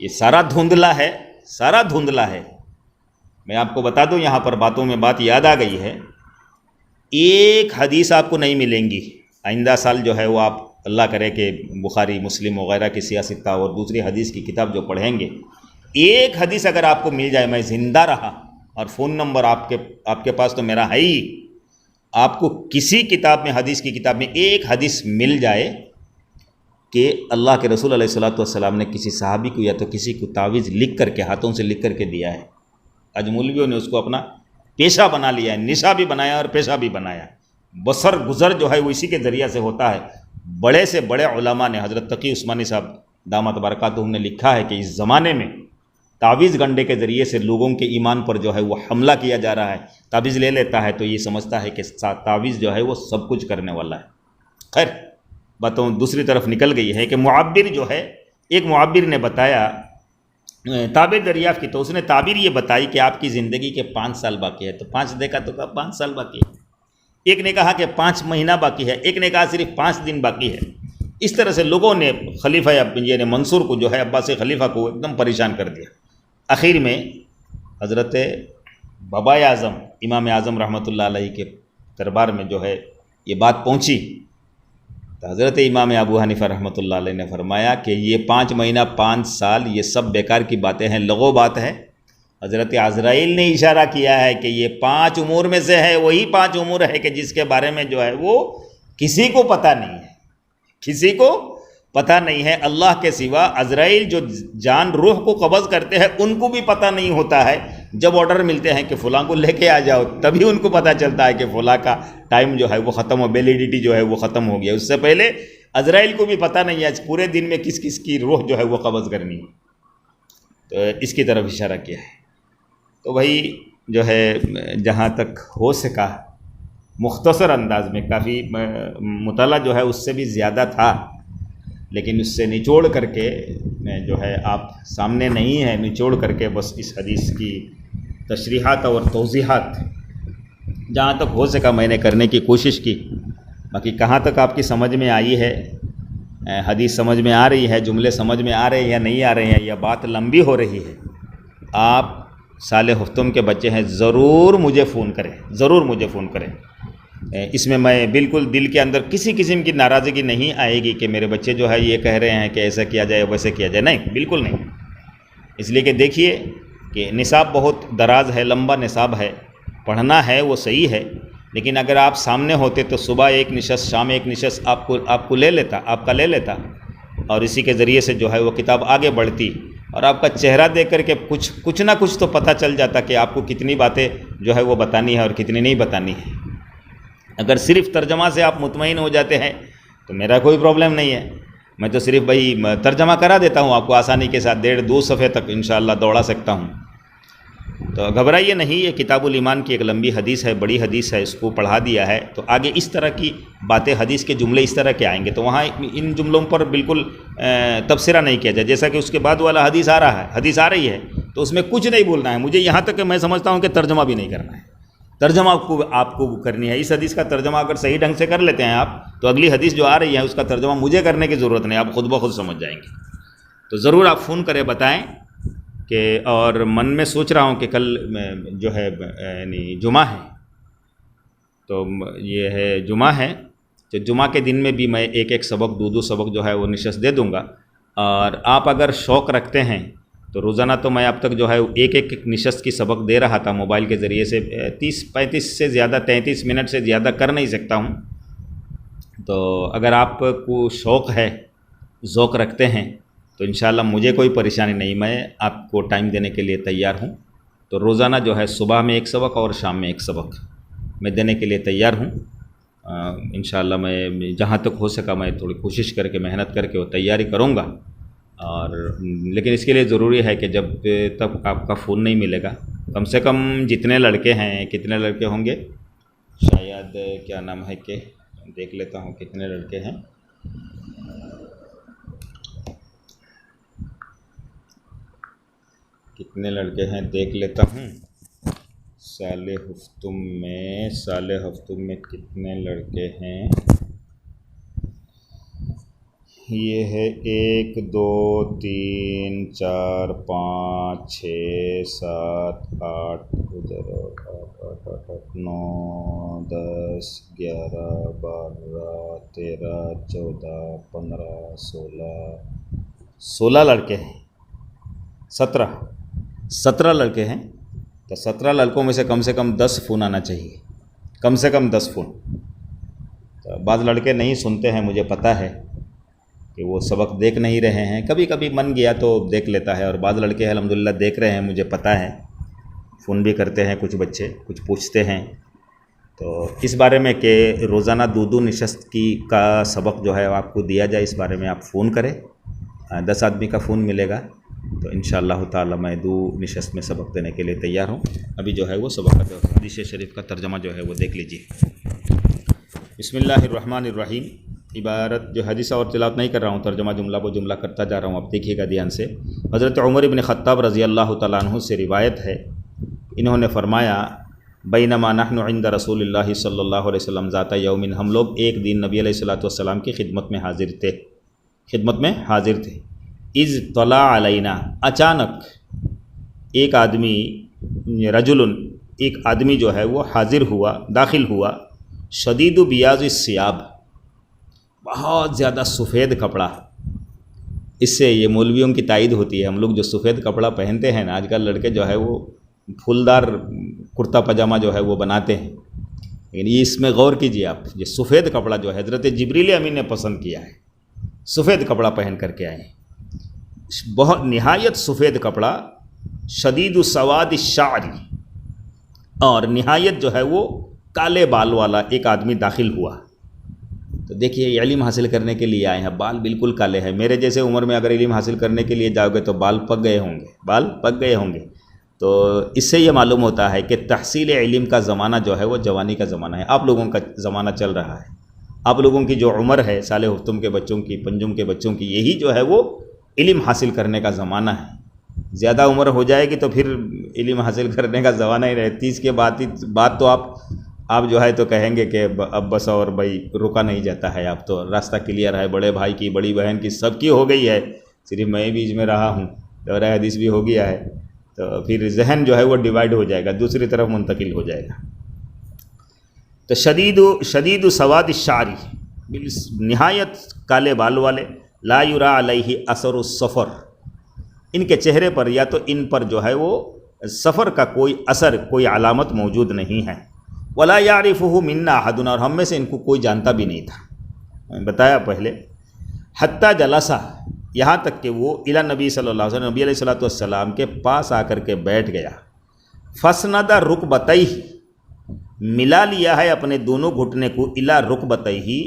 [SPEAKER 1] یہ سارا دھندلا ہے، سارا دھندلا ہے۔ میں آپ کو بتا دوں، یہاں پر باتوں میں بات یاد آ گئی ہے، ایک حدیث آپ کو نہیں ملیں گی۔ آئندہ سال جو ہے وہ آپ اللہ کرے کہ بخاری، مسلم وغیرہ کی سیاستہ اور دوسری حدیث کی کتاب جو پڑھیں گے، ایک حدیث اگر آپ کو مل جائے، میں زندہ رہا اور فون نمبر آپ کے پاس تو میرا ہے ہی، آپ کو کسی کتاب میں، حدیث کی کتاب میں ایک حدیث مل جائے کہ اللہ کے رسول علیہ الصلوۃ والسلام نے کسی صحابی کو یا تو کسی کو تعویذ لکھ کر کے، ہاتھوں سے لکھ کر کے دیا ہے، آج مولویوں نے اس کو اپنا پیشہ بنا لیا ہے، نشہ بھی بنایا اور پیشہ بھی بنایا۔ بسر گزر جو ہے وہ اسی کے ذریعہ سے ہوتا ہے۔ بڑے سے بڑے علماء نے، حضرت تقی عثمانی صاحب دامت برکاتہم نے لکھا ہے کہ اس زمانے میں تعویذ گنڈے کے ذریعے سے لوگوں کے ایمان پر جو ہے وہ حملہ کیا جا رہا ہے۔ تعویذ لے لیتا ہے تو یہ سمجھتا ہے کہ تعویذ جو ہے وہ سب کچھ کرنے والا ہے۔ خیر، باتوں دوسری طرف نکل گئی ہے کہ معبر جو ہے، ایک معبر نے بتایا، تعبیر دریافت کی تو اس نے تعبیر یہ بتائی کہ آپ کی زندگی کے 5 سال باقی ہے۔ تو 5 دیکھا تو کہا 5 سال باقی ہے۔ ایک نے کہا کہ 5 مہینہ باقی ہے، ایک نے کہا صرف 5 دن باقی ہے۔ اس طرح سے لوگوں نے خلیفہ یعنی منصور کو جو ہے عباسی خلیفہ کو ایک دم پریشان کر دیا۔ آخر میں حضرت بابا اعظم امام اعظم رحمۃ اللہ علیہ کے دربار میں جو ہے یہ بات پہنچی تو حضرت امام ابو حنیفہ رحمۃ اللہ علیہ نے فرمایا کہ یہ 5 مہینہ 5 سال یہ سب بیکار کی باتیں ہیں، لغو بات ہے۔ حضرت عزرائیل نے اشارہ کیا ہے کہ یہ 5 امور میں سے ہے، وہی 5 امور ہے کہ جس کے بارے میں جو ہے وہ کسی کو پتہ نہیں ہے، کسی کو پتہ نہیں ہے اللہ کے سوا۔ عزرائیل جو جان روح کو قبض کرتے ہیں ان کو بھی پتہ نہیں ہوتا ہے، جب آرڈر ملتے ہیں کہ فلاں کو لے کے آ جاؤ تبھی ان کو پتہ چلتا ہے کہ فلاں کا ٹائم جو ہے وہ ختم ہو، ویلیڈیٹی جو ہے وہ ختم ہو گیا۔ اس سے پہلے عزرائیل کو بھی پتہ نہیں ہے پورے دن میں کس کس کی روح جو ہے وہ قبض کرنی ہے۔ تو اس کی طرف اشارہ کیا ہے۔ تو بھائی جو ہے جہاں تک ہو سکا مختصر انداز میں، کافی مطالعہ جو ہے اس سے بھی زیادہ تھا، لیکن اس سے نچوڑ کر کے میں جو ہے آپ سامنے نہیں ہے، نچوڑ کر کے بس اس حدیث کی تشریحات اور توضیحات جہاں تک ہو سکا میں نے کرنے کی کوشش کی۔ باقی کہاں تک آپ کی سمجھ میں آئی ہے، حدیث سمجھ میں آ رہی ہے، جملے سمجھ میں آ رہے ہیں یا نہیں آ رہے ہیں، یا بات لمبی ہو رہی ہے، آپ صالح ہفتم کے بچے ہیں، ضرور مجھے فون کریں، ضرور مجھے فون کریں۔ اس میں بالکل دل کے اندر کسی قسم کی ناراضگی نہیں آئے گی کہ میرے بچے جو ہے یہ کہہ رہے ہیں کہ ایسا کیا جائے ویسے کیا جائے، نہیں، بالکل نہیں۔ اس لیے کہ دیکھیے کہ نصاب بہت دراز ہے، لمبا نصاب ہے، پڑھنا ہے وہ صحیح ہے، لیکن اگر آپ سامنے ہوتے تو صبح ایک نشست شام ایک نشست آپ کو لے لیتا اور اسی کے ذریعے سے جو ہے وہ کتاب آگے بڑھتی اور آپ کا چہرہ دیکھ کر کے کچھ نہ کچھ تو پتہ چل جاتا کہ آپ کو کتنی باتیں جو ہے وہ بتانی ہے اور کتنی نہیں بتانی ہے۔ اگر صرف ترجمہ سے آپ مطمئن ہو جاتے ہیں تو میرا کوئی پرابلم نہیں ہے، میں تو صرف بھائی ترجمہ کرا دیتا ہوں آپ کو آسانی کے ساتھ، 1.5-2 صفحے تک انشاءاللہ دوڑا سکتا ہوں۔ تو گھبرائیے نہیں، یہ کتاب الایمان کی ایک لمبی حدیث ہے، بڑی حدیث ہے، اس کو پڑھا دیا ہے تو آگے اس طرح کی باتیں، حدیث کے جملے اس طرح کے آئیں گے تو وہاں ان جملوں پر بالکل تبصرہ نہیں کیا جائے، جیسا کہ اس کے بعد والا حدیث آ رہی ہے تو اس میں کچھ نہیں بولنا ہے مجھے، یہاں تک کہ میں سمجھتا ہوں کہ ترجمہ بھی نہیں کرنا ہے، ترجمہ آپ کو کرنی ہے۔ اس حدیث کا ترجمہ اگر صحیح ڈھنگ سے کر لیتے ہیں آپ تو اگلی حدیث جو آ رہی ہے اس کا ترجمہ مجھے کرنے کی ضرورت نہیں، آپ خود بخود سمجھ جائیں گے۔ تو ضرور آپ فون کریں، بتائیں کہ، اور من میں سوچ رہا ہوں کہ کل جو ہے یعنی جمعہ ہے، تو یہ ہے جمعہ ہے، تو جمعہ کے دن میں بھی میں ایک سبق 2 سبق جو ہے وہ نشست دے دوں گا، اور آپ اگر شوق رکھتے ہیں تو روزانہ تو میں اب تک جو ہے ایک نشست کی سبق دے رہا تھا موبائل کے ذریعے سے، 30-35 سے زیادہ 33 منٹ سے زیادہ کر نہیں سکتا ہوں۔ تو اگر آپ کو شوق ہے، ذوق رکھتے ہیں تو انشاءاللہ مجھے کوئی پریشانی نہیں، میں آپ کو ٹائم دینے کے لیے تیار ہوں۔ تو روزانہ جو ہے صبح میں 1 سبق اور شام میں 1 سبق میں دینے کے لیے تیار ہوں۔ انشاءاللہ میں جہاں تک ہو سکا میں تھوڑی کوشش کر کے محنت کر کے وہ تیاری کروں گا، اور لیکن اس کے لیے ضروری ہے کہ جب تک آپ کا فون نہیں ملے گا، کم سے کم جتنے لڑکے ہیں، کتنے لڑکے ہوں گے، شاید کیا نام ہے کہ دیکھ لیتا ہوں کتنے لڑکے ہیں، کتنے لڑکے ہیں دیکھ لیتا ہوں۔ صالح ہفتم میں کتنے لڑکے ہیں، یہ ہے 1 2 3 4 5 6 7 8 ادھر 8 9 10 11 12 13 14 15 16 لڑکے ہیں، 17 لڑکے ہیں، تو 17 لڑکوں میں سے کم 10 فون آنا چاہیے، کم سے کم 10 فون۔ تو بعض لڑکے نہیں سنتے ہیں، مجھے پتہ ہے کہ وہ سبق دیکھ نہیں رہے ہیں، کبھی کبھی من گیا تو دیکھ لیتا ہے، اور بعض لڑکے الحمدللہ دیکھ رہے ہیں، مجھے پتہ ہے۔ فون بھی کرتے ہیں کچھ بچے، کچھ پوچھتے ہیں، تو اس بارے میں کہ روزانہ دو نشست کا سبق جو ہے آپ کو دیا جائے، اس بارے میں آپ فون کریں، 10 آدمی کا فون ملے گا، تو انشاءاللہ تعالی میں 2 نشست میں سبق دینے کے لیے تیار ہوں۔ ابھی جو ہے وہ سبق کا حدیث شریف کا ترجمہ جو ہے وہ دیکھ لیجیے۔ بسم اللہ الرحمن الرحیم۔ عبارت جو حدیث اور تلاوت نہیں کر رہا ہوں، ترجمہ جملہ کو جملہ کرتا جا رہا ہوں، اب دیکھیے گا دھیان سے۔ حضرت عمر بن خطاب رضی اللہ تعالیٰ عنہ سے روایت ہے، انہوں نے فرمایا بینما نحن عند رسول اللہ صلی اللہ علیہ وسلم ذات یوم، ہم لوگ ایک دن نبی علیہ الصلوۃ والسلام کی خدمت میں حاضر تھے، اذ طلع علینا، اچانک ایک آدمی جو ہے وہ داخل ہوا، شدید بیاض الثیاب، بہت زیادہ سفید کپڑا۔ اس سے یہ مولویوں کی تائید ہوتی ہے، ہم لوگ جو سفید کپڑا پہنتے ہیں نا، آج کل لڑکے جو ہے وہ پھولدار کرتا پاجامہ جو ہے وہ بناتے ہیں، لیکن یہ اس میں غور کیجیے آپ، یہ سفید کپڑا جو حضرت جبریل امین نے پسند کیا ہے، سفید کپڑا پہن کر کے آئے ہیں، بہت نہایت سفید کپڑا، شدید سواد الشعر، اور نہایت جو ہے وہ کالے بال والا ایک آدمی داخل ہوا۔ تو دیکھیے یہ علم حاصل کرنے کے لیے آئے ہیں، بال بالکل کالے ہیں، میرے جیسے عمر میں اگر علم حاصل کرنے کے لیے جاؤ گے تو بال پک گئے ہوں گے۔ تو اس سے یہ معلوم ہوتا ہے کہ تحصیل علم کا زمانہ جو ہے وہ جوانی کا زمانہ ہے، آپ لوگوں کا زمانہ چل رہا ہے، آپ لوگوں کی جو عمر ہے، سال ہفتم کے بچوں کی، پنجم کے بچوں کی، یہی جو ہے وہ علم حاصل کرنے کا زمانہ ہے۔ زیادہ عمر ہو جائے گی تو پھر علم حاصل کرنے کا زمانہ ہی رہے، 30 کے بعد تو آپ جو ہے تو کہیں گے کہ اب بس اور بھائی رکا نہیں جاتا ہے، اب تو راستہ کلیئر ہے، بڑے بھائی کی، بڑی بہن کی، سب کی ہو گئی ہے، صرف میں بیچ میں رہا ہوں، دورہ حدیث بھی ہو گیا ہے، تو پھر ذہن جو ہے وہ ڈیوائیڈ ہو جائے گا، دوسری طرف منتقل ہو جائے گا۔ تو شدید سواد الشعر، نہایت کالے بال والے، لا یرا علیہ اثر السفر، ان کے چہرے پر یا تو ان پر جو ہے وہ سفر کا کوئی اثر، کوئی علامت موجود نہیں ہے، ولا یعرفہ منا احد، اور ہم میں سے ان کو کوئی جانتا بھی نہیں تھا، میں بتایا پہلے، حتی جلسہ، یہاں تک کہ وہ الی نبی صلی اللہ علیہ وسلم، نبی علیہ الصلوۃ والسلام کے پاس آ کر کے بیٹھ گیا، فسند رکبتیہ، ملا لیا ہے اپنے دونوں گھٹنے کو، الی رکبتیہ،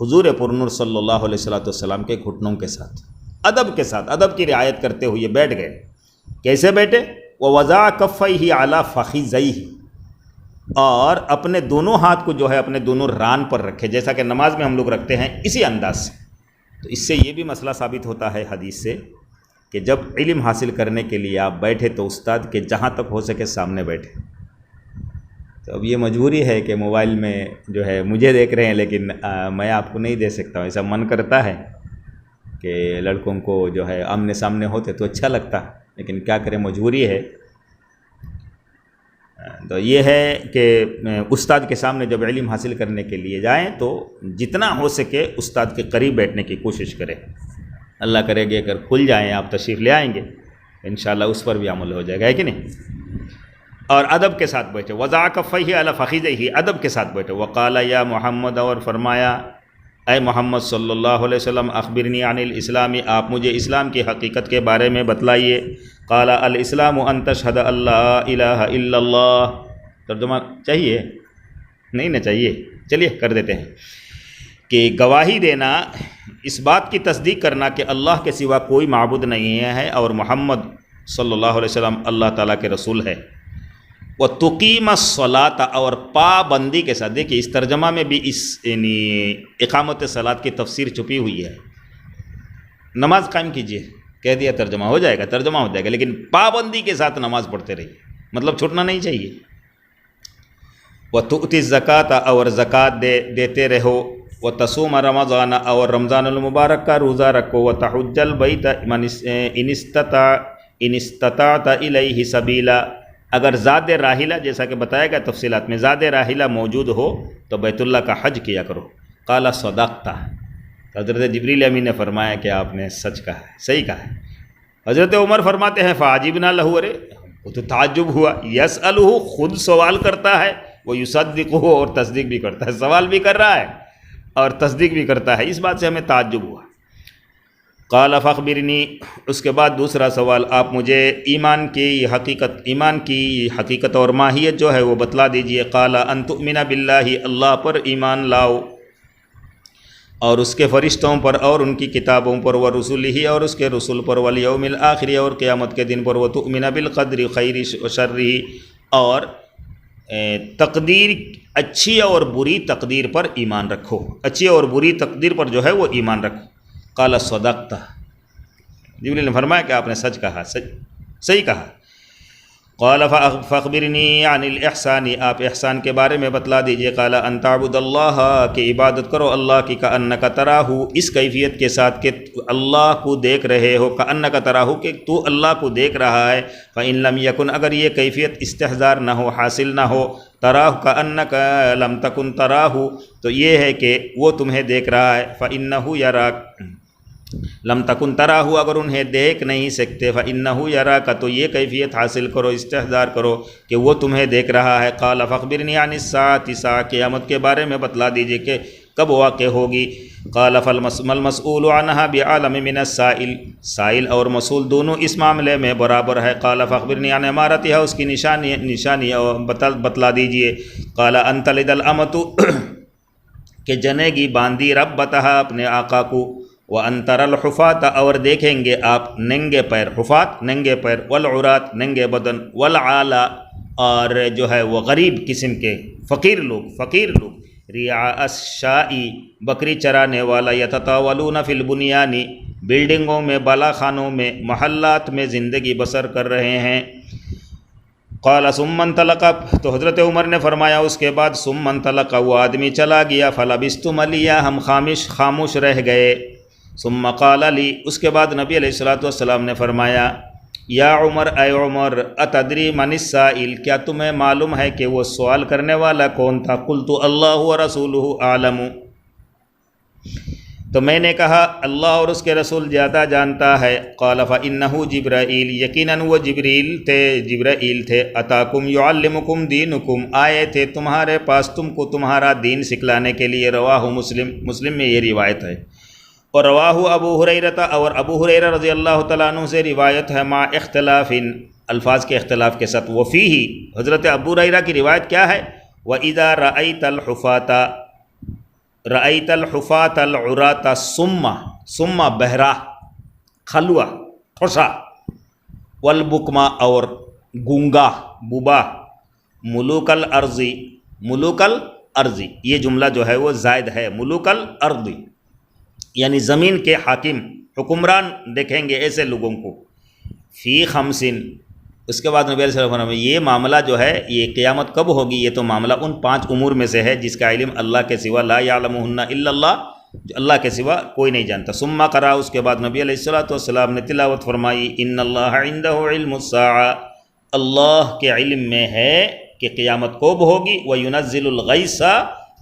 [SPEAKER 1] حضور پرنور صلی اللہ علیہ الصلوۃ والسلام کے گھٹنوں کے ساتھ، ادب کی رعایت کرتے ہوئے بیٹھ گئے۔ کیسے بیٹھے؟ ووضع کفیہ علی فخذیہ، اور اپنے دونوں ہاتھ کو جو ہے اپنے دونوں ران پر رکھے، جیسا کہ نماز میں ہم لوگ رکھتے ہیں، اسی انداز سے۔ تو اس سے یہ بھی مسئلہ ثابت ہوتا ہے حدیث سے کہ جب علم حاصل کرنے کے لیے آپ بیٹھے تو استاد کے جہاں تک ہو سکے سامنے بیٹھے۔ تو اب یہ مجبوری ہے کہ موبائل میں جو ہے مجھے دیکھ رہے ہیں، لیکن میں آپ کو نہیں دے سکتا ہوں، ایسا من کرتا ہے کہ لڑکوں کو جو ہے آمنے سامنے ہوتے تو اچھا لگتا، لیکن کیا کریں، مجبوری ہے۔ تو یہ ہے کہ استاد کے سامنے جب علم حاصل کرنے کے لیے جائیں تو جتنا ہو سکے استاد کے قریب بیٹھنے کی کوشش کریں، اللہ کرے گی اگر کھل جائیں، آپ تشریف لے آئیں گے انشاءاللہ اس پر بھی عمل ہو جائے گا، ہے کہ نہیں۔ اور ادب کے ساتھ بیٹھے، وضع کفیہ علی فخذیہ، ادب کے ساتھ بیٹھے، وقال یا محمد، اور فرمایا اے محمد صلی اللہ علیہ وسلم، اخبرنی عن الاسلام، آپ مجھے اسلام کی حقیقت کے بارے میں بتلائیے۔ قال الاسلام ان تشہد اللہ الہ الا اللہ، ترجمہ چاہیے؟ نہیں نہ چاہیے، چلیے کر دیتے ہیں، کہ گواہی دینا، اس بات کی تصدیق کرنا کہ اللہ کے سوا کوئی معبود نہیں ہے اور محمد صلی اللہ علیہ وسلم اللہ تعالیٰ کے رسول ہے، وَتُقِيمَ الصَّلَاةَ، اور پابندی کے ساتھ۔ دیکھیے اس ترجمہ میں بھی اس یعنی اقامت صلاۃ کی تفسیر چھپی ہوئی ہے، نماز قائم کیجیے کہہ دیا، ترجمہ ہو جائے گا، لیکن پابندی کے ساتھ نماز پڑھتے رہیے، مطلب چھوٹنا نہیں چاہیے۔ وَتُؤْتِ الزَّكَاةَ، اور زکوٰۃ دیتے رہو، وَتَصُومَ رمضان، اور رمضان المبارک کا روزہ رکھو، وَتَحُجَّ الْبَيْتَ إِنِ اسْتَطَعْتَ إِلَيْهِ سَبِيلًا، اگر ذات راحلہ، جیسا کہ بتایا گیا تفصیلات میں، ذات راحلہ موجود ہو تو بیت اللہ کا حج کیا کرو۔ قال صدقت، حضرت جبریل امین نے فرمایا کہ آپ نے سچ کہا ہے، صحیح کہا ہے۔ حضرت عمر فرماتے ہیں فعجبنا لہ، ارے وہ تو تعجب ہوا، یسألہ، خود سوال کرتا ہے، وہ یصدقہ، اور تصدیق بھی کرتا ہے، سوال بھی کر رہا ہے اور تصدیق بھی کرتا ہے، اس بات سے ہمیں تعجب ہوا۔ قال فاخبرنی، اس کے بعد دوسرا سوال، آپ مجھے ایمان کی حقیقت اور ماہیت جو ہے وہ بتلا دیجئے۔ قال ان تؤمن باللہ، اللہ پر ایمان لاؤ اور اس کے فرشتوں پر اور ان کی کتابوں پر، ورسلہ اور اس کے رسول پر، والیوم الآخر اور قیامت کے دن پر، وتؤمن بالقدر خیر و شرہ اور تقدیر، اچھی اور بری تقدیر پر ایمان رکھو، اچھی اور بری تقدیر پر جو ہے وہ ایمان رکھو۔ قال صدقت، جبریل نے فرمایا کہ آپ نے سچ کہا، صحیح کہا۔ قال فاخبرنی عن الاحسان، آپ احسان کے بارے میں بتلا دیجئے۔ قال ان تعبد اللہ، کہ عبادت کرو اللہ کی، کأنک تراہ، اس کیفیت کے ساتھ کہ اللہ کو دیکھ رہے ہو، کأنک تراہ کہ تو اللہ کو دیکھ رہا ہے۔ فإن لم یکن، اگر یہ کیفیت استحضار نہ ہو، حاصل نہ ہو، تراہ کأنک لم تکن تراہ، تو یہ ہے کہ وہ تمہیں دیکھ رہا ہے۔ فإنہ یراک، لم تکن تراہ، اگر انہیں دیکھ نہیں سکتے، فإنہ یراک، تو یہ کیفیت حاصل کرو، استحضار کرو کہ وہ تمہیں دیکھ رہا ہے۔ قال فاخبرنی عن الساعۃ، ساعہ قیامت کے بارے میں بتلا دیجئے کہ کب واقع ہوگی۔ قال فالمسؤول عنہا بعالم من السائل، سائل اور مسئول دونوں اس معاملے میں برابر ہے۔ قال فاخبرنی عن امارتها، اس کی نشانی بتلا دیجئے۔ قال ان تلد الامۃ، کہ جنے گی باندی ربتها، اپنے آقا کو، وَأَن تَرَى الْحُفَاةَ، اور دیکھیں گے آپ ننگے پیر، حفات ننگے پیر، والعراة ننگے بدن، والعالا اور جو ہے وہ غریب قسم کے فقیر لوگ، رعاء الشاء، بکری چرانے والا، یتطاولون فی البنیان، بلڈنگوں میں، بالا خانوں میں، محلات میں زندگی بسر کر رہے ہیں۔ قال ثم انطلق، تو حضرت عمر نے فرمایا اس کے بعد، ثم انطلق، وہ آدمی چلا گیا، فلبثت ملیا، ہم خاموش رہ گئے۔ ثم قال لی، اس کے بعد نبی علیہ الصلوۃ والسلام نے فرمایا، یا عمر، اے عمر، اتدری من السائل، کیا تمہیں معلوم ہے کہ وہ سوال کرنے والا کون تھا؟ قلت اللہ ورسولہ اعلم، تو میں نے کہا اللہ اور اس کے رسول زیادہ جانتا ہے۔ قال فإنہ جبرائیل، یقیناً وہ جبرائیل تھے، اتاکم یعلمکم دینکم، آئے تھے تمہارے پاس تم کو تمہارا دین سکھلانے کے لیے۔ رواہ مسلم میں یہ روایت ہے، اور رواہ ابو ہریرہ، اور ابو ہریرہ رضی اللہ تعالیٰ عنہ سے روایت ہے، مع اختلاف، الفاظ کے اختلاف کے ساتھ۔ وفیہ، حضرت ابو ہریرہ کی روایت کیا ہے؟ وَإِذَا رَأَيْتَ الْحُفَاةَ الْعُرَاةَ ثم بہرا، خلوہ، ٹھوسا، والبکما اور گونگا، بوبا، ملوک الارض، یہ جملہ جو ہے وہ زائد ہے، ملوک الارض یعنی زمین کے حاکم، حکمران دیکھیں گے ایسے لوگوں کو، فی خمسن، اس کے بعد نبی علیہ السلام نے یہ معاملہ جو ہے یہ قیامت کب ہوگی، یہ تو معاملہ ان 5 امور میں سے ہے جس کا علم اللہ کے سوا، لا یعلمہن الا اللہ، جو اللہ کے سوا کوئی نہیں جانتا۔ ثم قرأ، اس کے بعد نبی علیہ الصلوۃ والسلام نے تلاوت فرمائی، ان اللہ عندہ علم الساعہ، اللہ کے علم میں ہے کہ قیامت کب ہوگی، وینزل الغیث،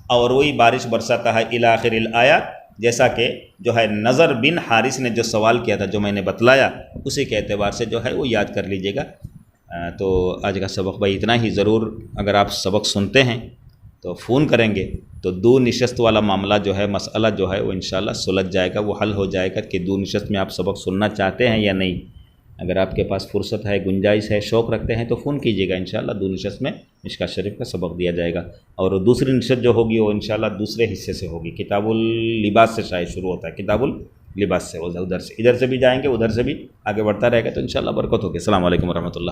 [SPEAKER 1] اور وہی بارش برساتا ہے، الی آخر الآیات، جیسا کہ جو ہے نظر بن حارث نے جو سوال کیا تھا، جو میں نے بتلایا، اسی کے اعتبار سے جو ہے وہ یاد کر لیجئے گا۔ تو آج کا سبق بھائی اتنا ہی، ضرور اگر آپ سبق سنتے ہیں تو فون کریں گے تو 2 نشست والا معاملہ جو ہے، مسئلہ جو ہے وہ انشاءاللہ سلجھ جائے گا، وہ حل ہو جائے گا کہ 2 نشست میں آپ سبق سننا چاہتے ہیں یا نہیں۔ اگر آپ کے پاس فرصت ہے، گنجائش ہے، شوق رکھتے ہیں تو فون کیجیے گا، انشاءاللہ 2 نشست میں مشکوٰۃ شریف کا سبق دیا جائے گا، اور دوسری نشست جو ہوگی وہ انشاءاللہ دوسرے حصے سے ہوگی، کتاب اللباس سے شاید شروع ہوتا ہے، کتاب اللباس سے، ادھر سے بھی جائیں گے، ادھر سے بھی آگے بڑھتا رہے گا، تو انشاءاللہ برکت ہوگی۔ السلام علیکم ورحمۃ اللہ۔